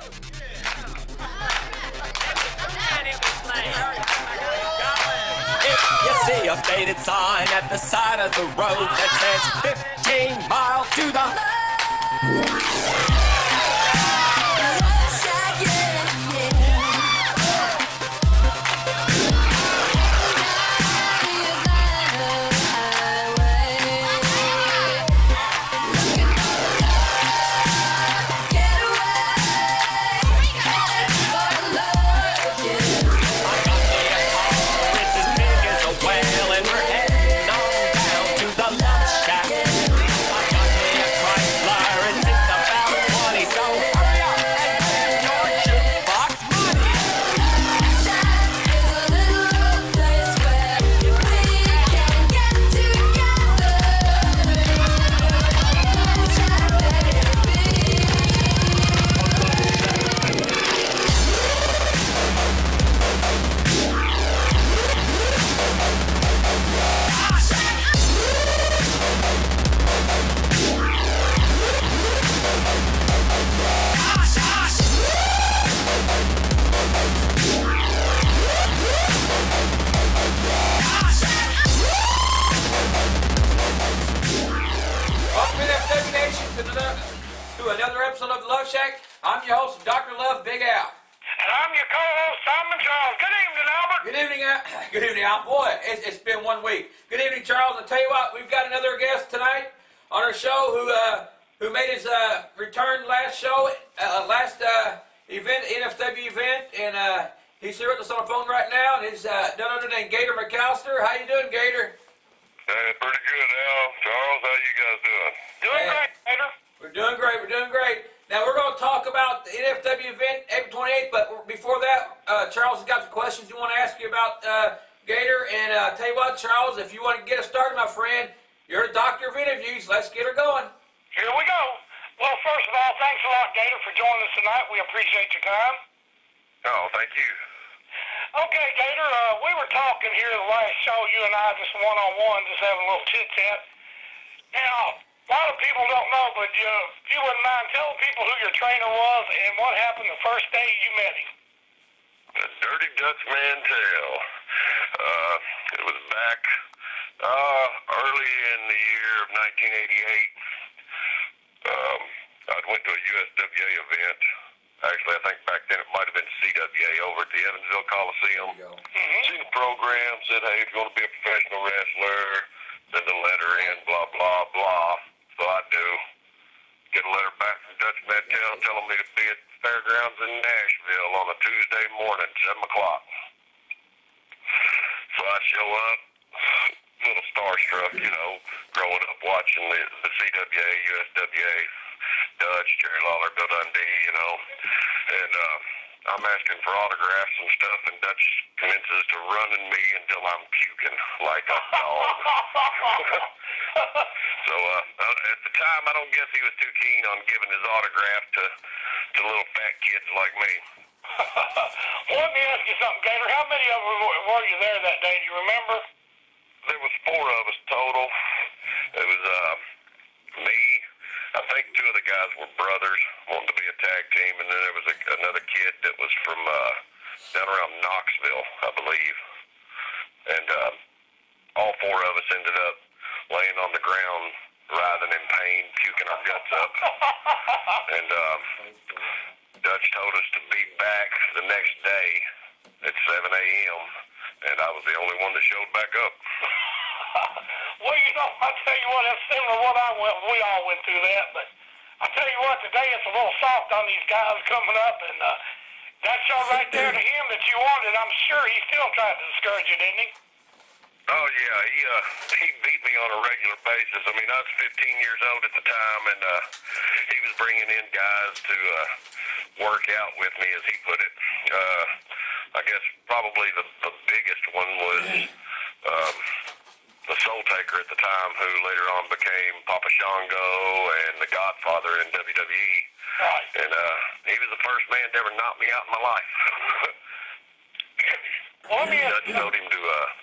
If you see a faded sign at the side of the road that says 15 miles to the... To another episode of the Luv Shak. I'm your host, Dr. Love, Big Al. And I'm your co-host, Simon Charles. Good evening, Albert. Good evening, good evening, Al. Boy, it's been 1 week. Good evening, Charles. I'll tell you what, we've got another guest tonight on our show who made his return last show, last event, NFW event, and he's here with us on the phone right now, and he's none other than Gator McCalister. How you doing, Gator? Hey, pretty good, Al. Charles, how you guys doing? Doing great, Gator. We're doing great. We're doing great. Now, we're going to talk about the NFW event April 28th, but before that, Charles has got some questions he want to ask you about Gator. And tell you what, Charles, if you want to get us started, my friend, you're the doctor of interviews. Let's get her going. Here we go. Well, first of all, thanks a lot, Gator, for joining us tonight. We appreciate your time. Oh, thank you. Okay, Gator, we were talking here the last show, you and I, just one-on-one, just having a little chit-chat. Now, a lot of people don't know, but if you wouldn't mind telling people who your trainer was and what happened the first day you met him. The Dirty Dutchman tale. It was back early in the year of 1988. I went to a USWA event. Actually, I think back then it might have been CWA over at the Evansville Coliseum. Seen the program, said, hey, if you're going to be a professional wrestler, send a letter in, blah, blah, blah. So I do. Get a letter back from Dutch Medtel telling me to be at the fairgrounds in Nashville on a Tuesday morning, 7 o'clock. So I show up, a little starstruck, you know, growing up watching the CWA, USWA, Dutch, Jerry Lawler, Bill Dundee, you know, and I'm asking for autographs and stuff, and Dutch commences to run in me until I'm puking like a dog. So at the time, I don't guess he was too keen on giving his autograph to little fat kids like me. Well, let me ask you something, Gator. How many of them were you there that day? Do you remember? There was 4 of us total. It was me. I think 2 of the guys were brothers, wanting to be a tag team, and then there was another kid that was from down around Knoxville, I believe. And all 4 of us ended up laying on the ground, writhing in pain, puking our guts up. And Dutch told us to be back the next day at 7 a.m., and I was the only one that showed back up. Well, you know, I tell you what, that's similar to what we all went through that, but I tell you what, today it's a little soft on these guys coming up, and that show right there to him that you wanted, I'm sure he still tried to discourage you, didn't he? Oh, yeah, he beat me on a regular basis. I mean, I was 15 years old at the time, and he was bringing in guys to work out with me, as he put it. I guess probably the biggest one was the Soul Taker at the time, who later on became Papa Shango and the Godfather in WWE. Right. And he was the first man to ever knock me out in my life. Well, Dutch told him to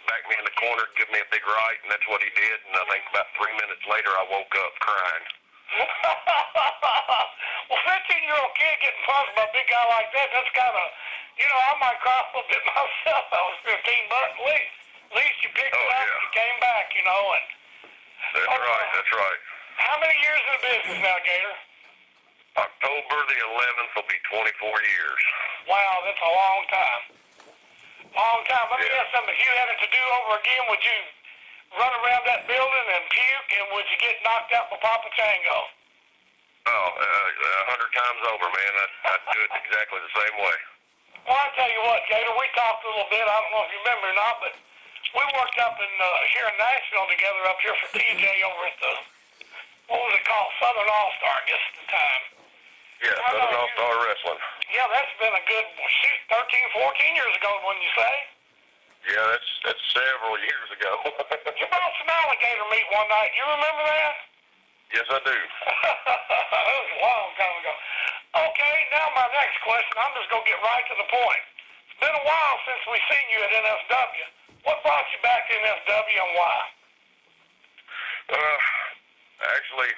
back me in the corner, give me a big right, and that's what he did. And I think about 3 minutes later, I woke up crying. Well, 15-year-old kid getting punched by a big guy like that, that's kind of, I might cry a little bit myself. I was 15, but at least you picked it up and you came back, and... That's right, that's right. How many years in the business now, Gator? October the 11th will be 24 years. Wow, that's a long time. Long time. Let me ask something. If you had it to do over again, would you run around that building and puke, and would you get knocked out by Papa Chango? Oh, 100 times over, man. I'd do it exactly the same way. Well, I'll tell you what, Gator, we talked a little bit. I don't know if you remember or not, but we worked up in here in Nashville together up here for TJ over at the, what was it called, Southern All-Star, I guess at the time. Yeah, Southern All-Star Wrestling. Yeah, that's been a good, 13, 14 years ago, wouldn't you say? Yeah, that's several years ago. You brought some alligator meat one night. You remember that? Yes, I do. That was a long time ago. Okay, now my next question. I'm just going to get right to the point. It's been a while since we've seen you at NFW. What brought you back to NFW and why? Actually,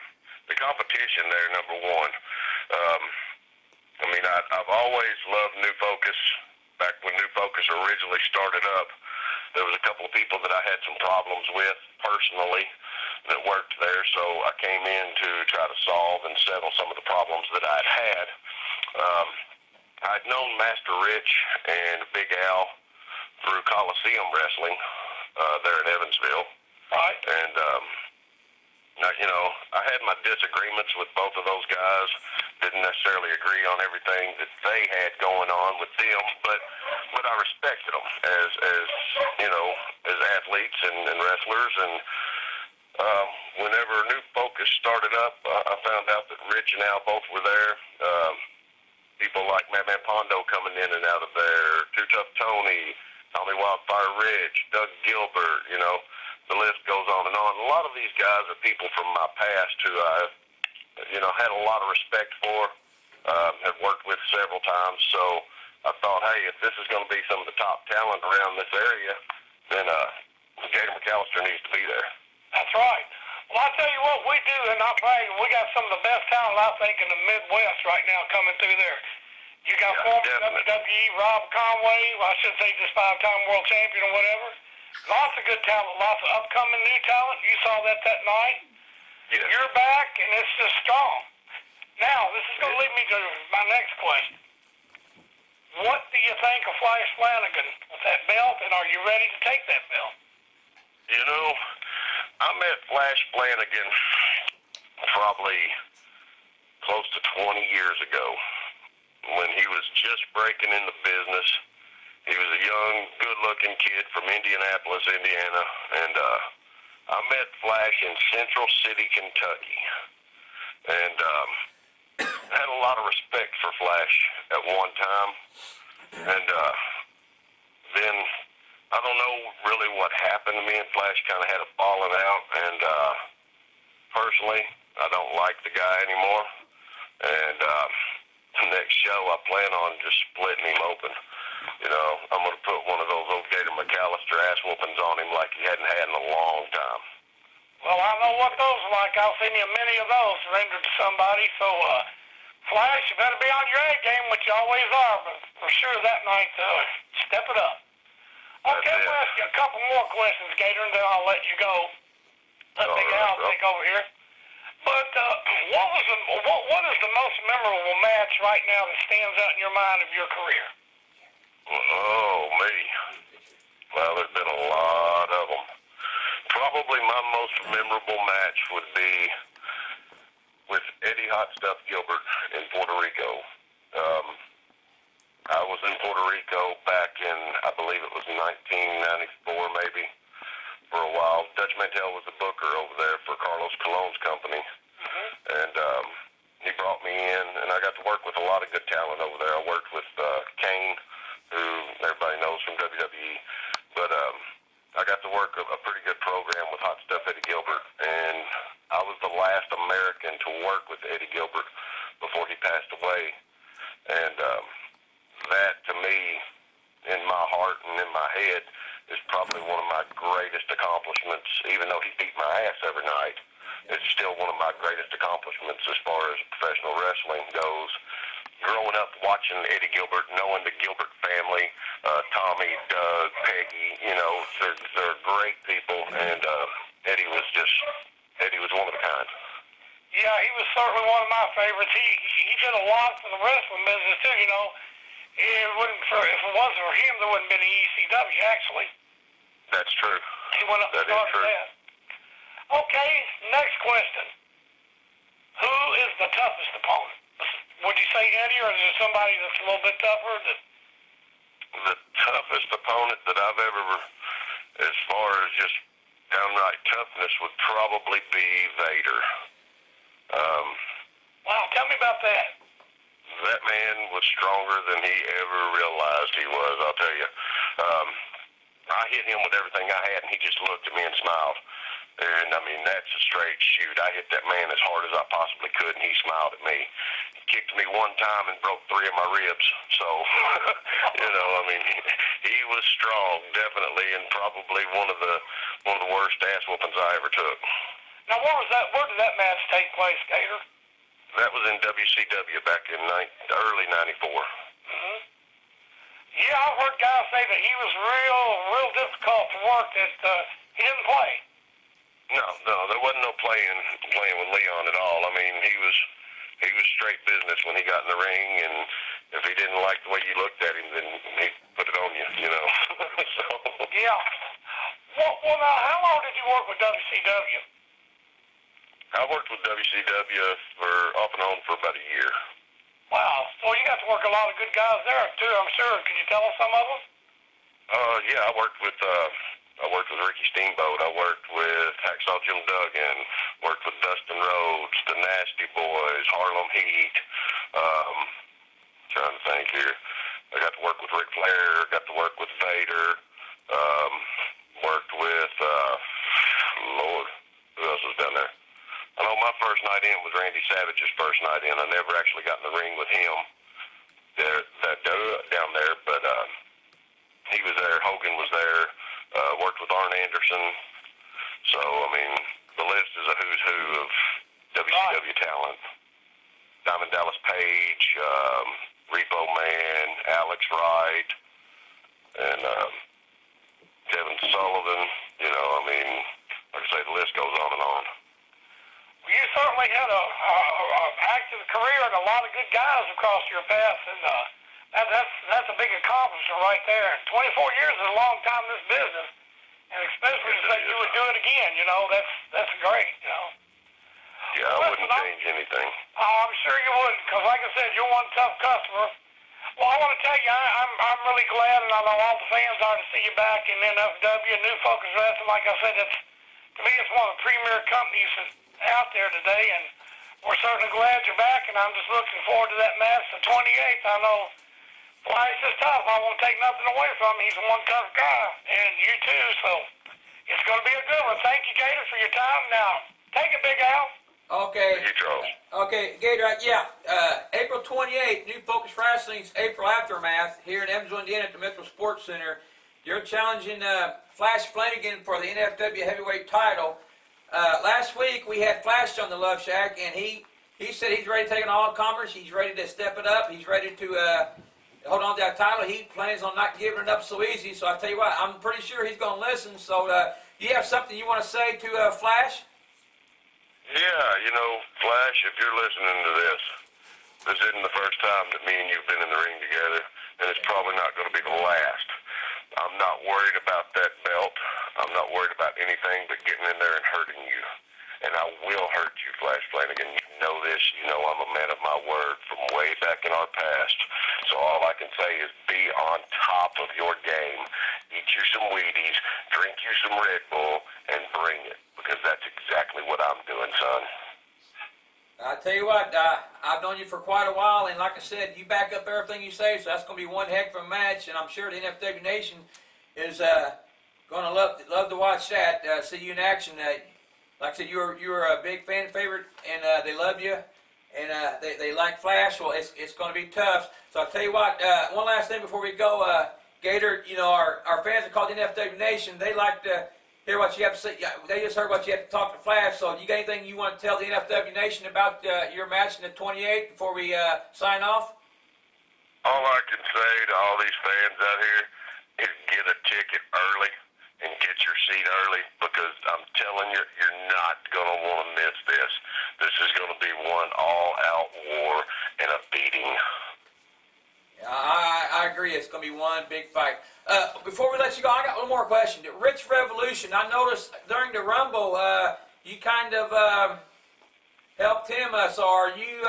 the competition there, number one. I've always loved New Focus. Back when New Focus originally started up, there was a couple of people that I had some problems with personally that worked there, so I came in to try to solve and settle some of the problems that I'd had. I'd known Master Rich and Big Al through Coliseum Wrestling there in Evansville. Right. And, I had my disagreements with both of those guys. Didn't necessarily agree on everything that they had going on with them, but I respected them as athletes and wrestlers. And whenever New Focus started up, I found out that Rich and Al both were there. People like Madman Pondo coming in and out of there, Too Tough Tony, Tommy Wildfire Rich, Doug Gilbert, the list goes on and on. A lot of these guys are people from my past who I, had a lot of respect for, have worked with several times. So I thought, hey, if this is going to be some of the top talent around this area, then Gator McCalister needs to be there. That's right. Well, I'll tell you what, we do, and not bragging, we got some of the best talent, I think, in the Midwest right now coming through there. You got former WWE Rob Conway, I should say just 5-time world champion or whatever. Lots of good talent, lots of upcoming new talent. You saw that night. Yes. You're back, and it's just strong. Now, this is going to lead me to my next question. What do you think of Flash Flanagan with that belt, and are you ready to take that belt? I met Flash Flanagan probably close to 20 years ago when he was just breaking in the business. He was a young, good-looking kid from Indianapolis, Indiana, and I met Flash in Central City, Kentucky, and had a lot of respect for Flash at one time, and then I don't know really what happened to me and Flash kind of had a falling out, and personally, I don't like the guy anymore, and the next show I plan on just splitting him open. I'm going to put one of those old Gator McCalister ass whoopings on him like he hadn't had in a long time. Well, I know what those are like. I've seen you many of those surrendered to somebody. So, Flash, you better be on your A game, which you always are, but for sure that night, step it up. Okay, we'll ask you a couple more questions, Gator, and then I'll let you go. Let Big Al take over here. But what is the most memorable match right now that stands out in your mind of your career? Oh, me. Well, there's been a lot of them. Probably my most memorable match would be with Eddie Hot Stuff Gilbert in Puerto Rico. I was in Puerto Rico back in, I believe it was 1994 maybe, for a while. Dutch Mantel was the booker over there for Carlos Colon's company. And he brought me in, and I got to work with a lot of good talent over there. I worked with Kane, who everybody knows from WWE, but I got to work a pretty good program with Hot Stuff Eddie Gilbert, and I was the last American to work with Eddie Gilbert before he passed away, and that, to me, in my heart and in my head, is probably one of my greatest accomplishments, even though he beat my ass every night. it's still one of my greatest accomplishments as far as professional wrestling goes. Growing up watching Eddie Gilbert, knowing the Gilbert family, Tommy, Doug, Peggy, you know, they're great people, and Eddie was one of a kind. Yeah, he was certainly one of my favorites. He did a lot for the wrestling business too, you know. If it wasn't for him, there wouldn't have been the ECW, actually. That's true. He went up and started that. Okay, next question. Who is the toughest opponent? Would you say Eddie, or is there somebody that's a little bit tougher? The toughest opponent that I've ever, as far as just downright toughness, would probably be Vader. Wow, tell me about that. That man was stronger than he ever realized he was, I'll tell you. I hit him with everything I had, and he just looked at me and smiled. And, I mean, that's a straight shoot. I hit that man as hard as I possibly could, and he smiled at me. He kicked me one time and broke 3 of my ribs. So, you know, I mean, he was strong, definitely, and probably one of the worst ass whoopings I ever took. Now, where did that match take place, Gator? That was in WCW back in early '94. Mm-hmm. Yeah, I've heard guys say that he was real difficult to work, that he didn't play. No, there wasn't no playing with Leon at all. I mean, he was straight business when he got in the ring, and if he didn't like the way you looked at him, then he'd put it on you, you know. So. Yeah. Well, now, how long did you work with WCW? I worked with WCW off and on for about a year. Wow. So you got to work a lot of good guys there too, I'm sure. Could you tell us some of them? Yeah, I worked with Ricky Steamboat. I worked with Hacksaw Jim Duggan. Worked with Dustin Rhodes, the Nasty Boys, Harlem Heat. Trying to think here. I got to work with Ric Flair. Got to work with Vader. Worked with Lord, who else was down there? I know my first night in was Randy Savage's first night in. I never actually got in the ring with him down there, but he was there. Hogan was there. Worked with Arn Anderson. So, I mean, the list is a who's who of WCW talent. Diamond Dallas Page, Repo Man, Alex Wright, and Kevin Sullivan. You know, I mean, like I say, the list goes on and on. You certainly had an active career and a lot of good guys across your path, and that's a big accomplishment right there. 24 years is a long time in this business, and especially to say you would do it again. You know, that's great. You know. Yeah, I wouldn't change anything. I'm sure you wouldn't, because like I said, you're one tough customer. Well, I want to tell you, I'm really glad, and I know all the fans are, to see you back in NFW, New Focus Wrestling. Like I said, to me, it's one of the premier companies out there today, and we're certainly glad you're back, and I'm just looking forward to that match the 28th. I know Flash is tough. I won't take nothing away from him. He's one tough guy, and you too, so it's going to be a good one. Thank you, Gator, for your time. Now, take it, Big Al. Okay. Thank you, Charles. Okay, Gator, April 28th, New Focus Wrestling's April Aftermath here in Evansville, Indiana at the Metro Sports Center. You're challenging Flash Flanagan for the NFW heavyweight title. Last week we had Flash on the Luv Shak, and he said he's ready to take on all comers. He's ready to step it up. He's ready to hold on to that title. He plans on not giving it up so easy. So I tell you what, I'm pretty sure he's going to listen. So do you have something you want to say to Flash? Yeah, you know, Flash, if you're listening to this isn't the first time that me and you've been in the ring together, and it's probably not going to be the last. I'm not worried about that belt. I'm not worried about anything but getting in there and hurting you. And I will hurt you, Flash Flanagan. You know this. You know I'm a man of my word from way back in our past. So all I can say is be on top of your game. Eat you some Wheaties, drink you some Red Bull, and bring it. Because that's exactly what I'm doing, son. I tell you what, I've known you for quite a while, and like I said, you back up everything you say, so that's going to be one heck of a match, and I'm sure the NFW Nation is going to love to watch that, see you in action. Like I said, you're a big fan favorite, and they love you, and they like Flash. Well, it's going to be tough. So I'll tell you what, one last thing before we go, Gator, you know, our fans are called the NFW Nation. They like to hear what you have to say. They just heard what you have to talk to Flash. So, you got anything you want to tell the NFW Nation about your match in the 28th before we sign off? All I can say to all these fans out here is get a ticket early and get your seat early, because I'm telling you, you're not going to want to miss this. This is going to be one all-out war and a beating. I agree. It's going to be one big fight. Before we let you go, I got one more question. The Rich Revolution, I noticed during the Rumble, you kind of helped him. So are you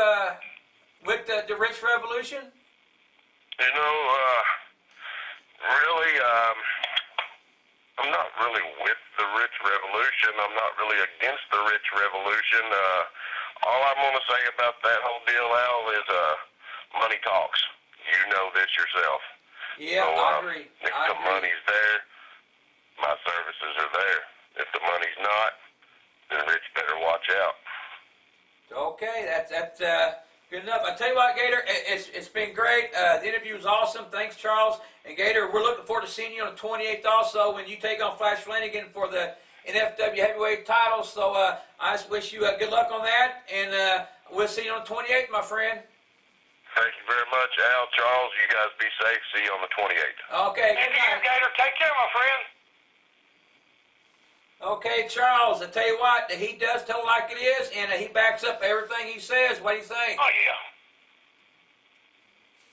with the Rich Revolution? You know, really, I'm not really with the Rich Revolution. I'm not really against the Rich Revolution. All I'm going to say about that whole deal, Al, is money talks. You know this yourself. Yeah, so, I agree. If the money's there, my services are there. If the money's not, then Rich better watch out. Okay, that's good enough. I tell you what, Gator, it's been great. The interview was awesome. Thanks, Charles. And Gator, we're looking forward to seeing you on the 28th also when you take on Flash Flanagan for the NFW Heavyweight title. So I just wish you good luck on that. And we'll see you on the 28th, my friend. Thank you very much, Al, Charles. You guys be safe. See you on the 28th. Okay. And you, Gator, take care, my friend. Okay, Charles, I tell you what, he does tell it like it is, and he backs up everything he says. What do you think? Oh, yeah.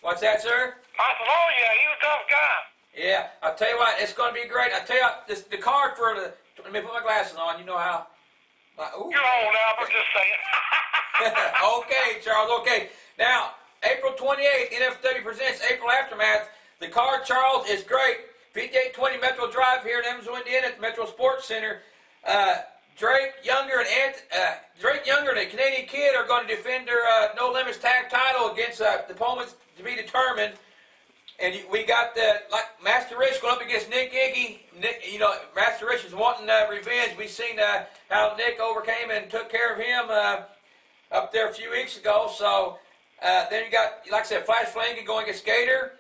What's that, sir? I said, oh, yeah, he's a tough guy. Yeah, I'll tell you what, it's going to be great. I'll tell you what, the card for the, let me put my glasses on, you know how. Ooh. You're old, Albert, just saying. Okay, Charles, okay. Now, April 28th, NFW presents April Aftermath. The card, Charles, is great. 5820 Metro Drive here in Evansville, Indiana at the Metro Sports Center. Drake Younger and a Canadian Kid are going to defend their No Limits tag title against the opponents to be determined. And we got Master Rich going up against Nick Iggy. You know, Master Rich is wanting revenge. We've seen how Nick overcame and took care of him up there a few weeks ago. So then you got, like I said, Flash Flanagan going against Gator.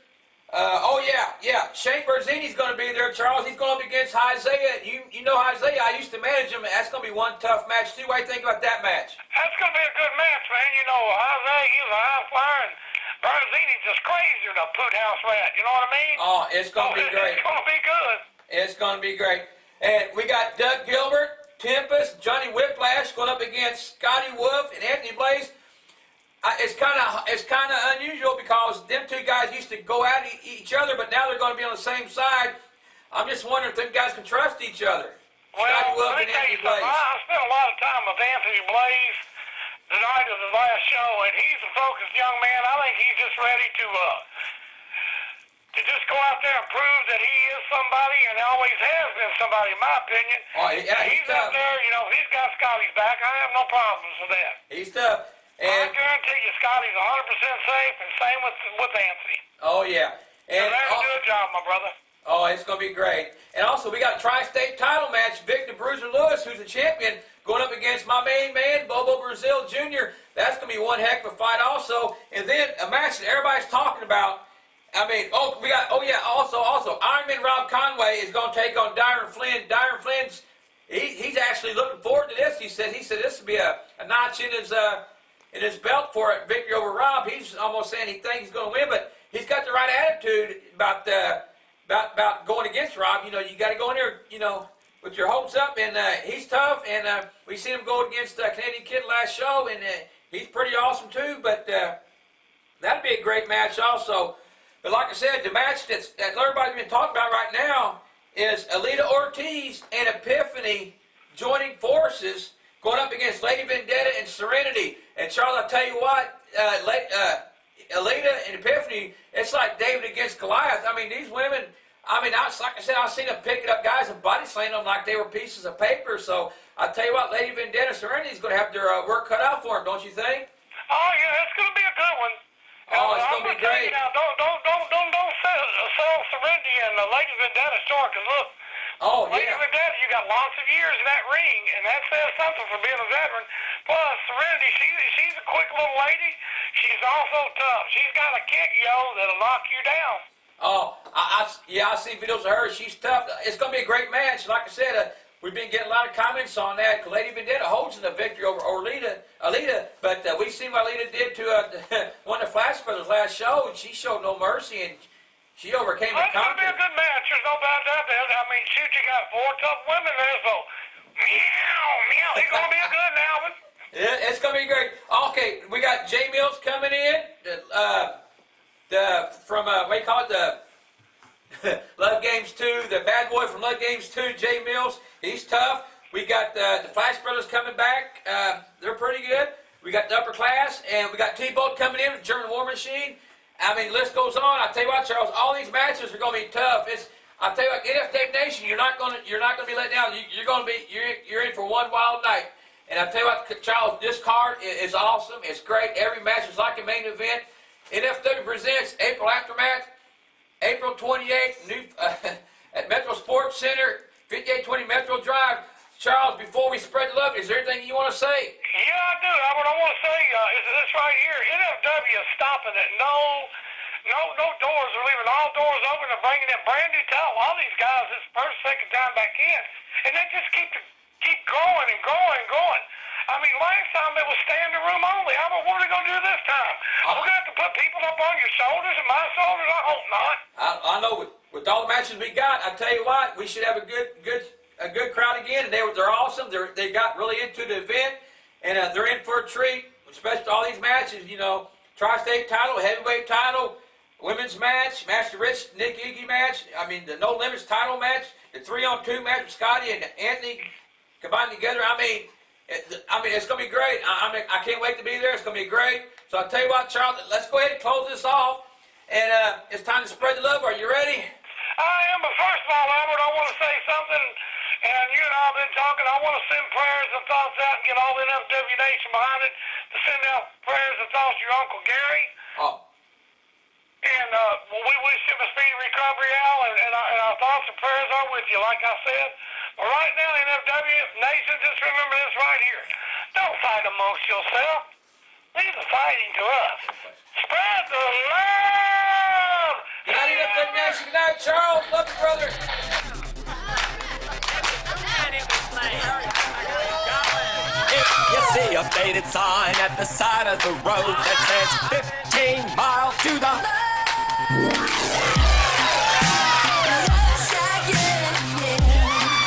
Shane Berzini's going to be there, Charles. He's going up against Isaiah. You know Isaiah. I used to manage him. That's going to be one tough match, too. What do you think about that match? That's going to be a good match, man. You know, Isaiah, he's a high flyer, and Berzini's just crazy to put house rat. You know what I mean? Oh, it's going to be great. It's going to be good. It's going to be great. And we got Doug Gilbert, Tempest, Johnny Whiplash going up against Scotty Wolf and Anthony Blaze. It's kind of unusual because them two guys used to go at each other, but now they're going to be on the same side. I'm just wondering if them guys can trust each other. Well, Scotty Wolf let me and tell Anthony you something. Blaze. I spent a lot of time with Anthony Blaze the night of the last show, and he's a focused young man. I think he's just ready to just go out there and prove that he is somebody, and always has been somebody, in my opinion. Oh, yeah, he's tough. out there, you know, he's got Scotty's back. I have no problems with that. He's tough. I And guarantee you Scotty's 100% safe, and same with Anthony. oh yeah, They're and there to also, do a job, my brother. oh, it's going to be great. And also, we got a tri-state title match. Victor Bruiser Lewis, who's the champion, going up against my main man, Bobo Brazil Jr. That's going to be one heck of a fight also. And then a match that everybody's talking about. I mean, also Iron Man Rob Conway is going to take on Dyron Flynn. Dyron Flynn's, he's actually looking forward to this. He said this would be a notch in his belt for a victory over Rob. He's almost saying he thinks he's going to win, but he's got the right attitude about going against Rob. You know, you got to go in there, you know, with your hopes up, and he's tough, and we seen him go against Canadian Kid last show, and he's pretty awesome too, but that'd be a great match also. But like I said, the match that everybody's been talking about right now is Alita Ortiz and Epiphany joining forces, going up against Lady Vendetta and Serenity. And Charles, I'll tell you what, Alita and Epiphany, it's like David against Goliath. I mean, these women, like I said, I've seen them picking up guys and body slamming them like they were pieces of paper. So I'll tell you what, Lady Vendetta and Serenity is going to have their work cut out for them, don't you think? Oh yeah, it's going to be a good one. Oh, it's going to be great. Now, don't sell Serenity and Lady Vendetta short, because look, Oh, Lady yeah. Vendetta, you got lots of years in that ring, and that says something for being a veteran. Plus, Serenity, she's a quick little lady. She's also tough. She's got a kick, that'll knock you down. Oh, I've seen videos of her. She's tough. It's going to be a great match. Like I said, we've been getting a lot of comments on that. Lady Vendetta holds in the victory over Alita, but we've seen what Alita did to one of the Flash Brothers last show, and she showed no mercy, and she overcame the It's going to be a conquer. good match. There's no doubt about that. I mean, shoot, you got 4 tough women there, so meow, meow. It's going to be a good now. Yeah, it's going to be great. Okay, we got Jay Mills coming in, from, what do you call it, the Love Games 2, the bad boy from Love Games 2, Jay Mills. He's tough. We got the Flash Brothers coming back. They're pretty good. We got the Upper Class, and we got T-Bolt coming in with German War Machine. I mean, the list goes on. I tell you what, Charles, all these matches are going to be tough. I tell you what, NFW Nation, you're not going to be let down. You're in for one wild night. And I tell you what, Charles, this card is awesome. It's great. Every match is like a main event. NFW presents April Aftermath, April 28th, at Metro Sports Center, 5820 Metro Drive. Charles, before we spread the love, is there anything you want to say? Yeah, I do. What I want to say is this right here. NFW is stopping it. No doors are leaving. All doors open and bringing in brand new talent. All these guys, this is first, second time back in. And they just keep growing and growing and growing. I mean, last time it was standing room only. What are they going to do this time? We're going to have to put people up on your shoulders and my shoulders? I hope not. I know with all the matches we got, I tell you what, we should have a good crowd again. And they're awesome. They got really into the event, and they're in for a treat, especially all these matches. You know, tri-state title, heavyweight title, women's match, Master Rich, Nick Iggy match. I mean, the No Limits title match, the 3-on-2 match with Scotty and Anthony combined together. I mean, it's going to be great. I can't wait to be there. It's going to be great. So I'll tell you what, Charles, let's go ahead and close this off. And it's time to spread the love. Are you ready? I am, but first of all, Albert, I want to say something. And you and I have been talking. I want to send prayers and thoughts out and get all the NFW Nation behind it to send out prayers and thoughts to your Uncle Gary. Oh. And we wish him a speedy recovery, Al, and our thoughts and prayers are with you, like I said. But right now, NFW Nation, just remember this right here. Don't fight amongst yourself. Leave the fighting to us. Spread the love! Good night, NFW Nation. Good night, Charles. Love you, brother. If you see a faded sign at the side of the road that says 15 miles to the